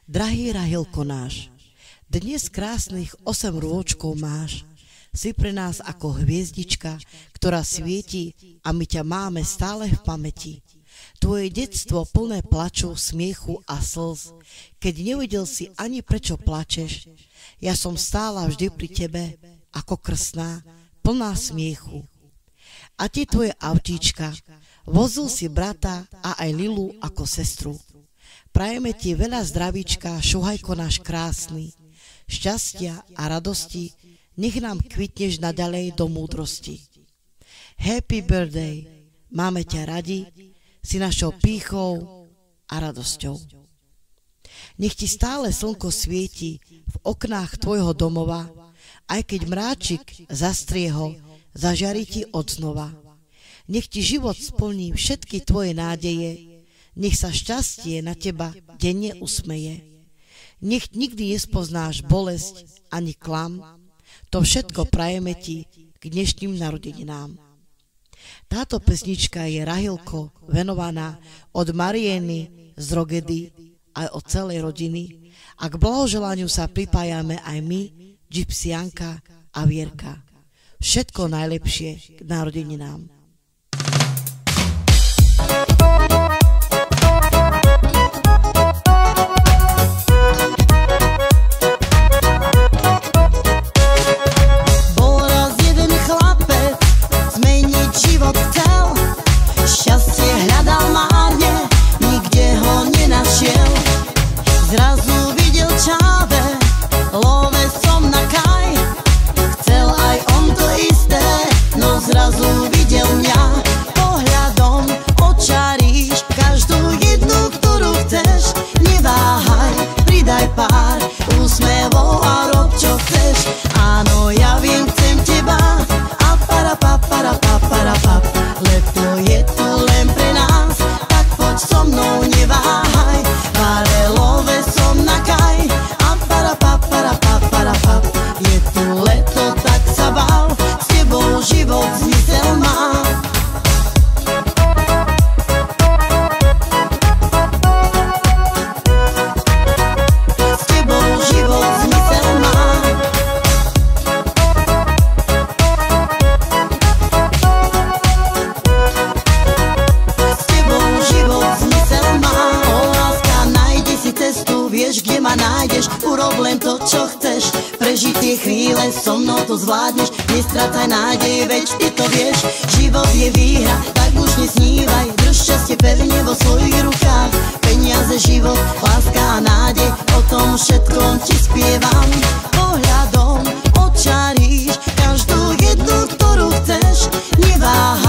Drahý Rahilko náš, dnes krásnych 8 rôčkov máš. Si pre nás ako hviezdička, ktorá svieti a my ťa máme stále v pamäti. Tvoje detstvo plné plaču, smiechu a slz, keď nevedel si ani prečo plačeš. Ja som stála vždy pri tebe, ako krstná, plná smiechu. A tie tvoje autíčka, vozil si brata a aj Lilu ako sestru. Prajeme ti veľa zdravíčka, šuhajko náš krásny, šťastia a radosti, nech nám kvitneš naďalej do múdrosti. Happy birthday, máme ťa radi, si našou pýchou a radosťou. Nech ti stále slnko svieti v oknách tvojho domova, aj keď mráčik zastrie ho, zažiari ti odznova. Nech ti život splní všetky tvoje nádeje, nech sa šťastie na teba denne usmeje. Nech nikdy nespoznáš bolesť ani klam, to všetko prajeme ti k dnešným narodeninám. Táto pesnička je, Rahilko, venovaná od Marieny z Rogedy aj od celej rodiny a k blahoželaniu sa pripájame aj my, Gypsy Janka a Vierka. Všetko najlepšie k narodeninám. Zrazu videl čáve, love som na kaj. Chcel aj on to isté, no zrazu videl mňa. Pohľadom očaríš každú jednu, ktorú chceš. Neváhaj, pridaj pár úsmevov a rob čo chceš. Áno, ja viem, chcem teba. A para pa para pa para pa. Leto je tu len pre nás, tak poď so mnou, neváhaj. Je tu leto, tak sa bav, s tebou život zmysel má. S tebou život zmysel má. S tebou život zmysel má. O láska, nájdi si cestu, vieš, kde ma nájdeš. Urob len to, čo chceš. Prežiť tie chvíle, so mnou to zvládneš. Nestrataj nádej, veď ty to vieš. Život je výhra, tak už nesnívaj. Drž šťastie pevne vo svojich rukách. Peniaze, život, láska a nádej, o tom všetkom ti spievam. Pohľadom očaríš každú jednu, ktorú chceš. Neváhaj.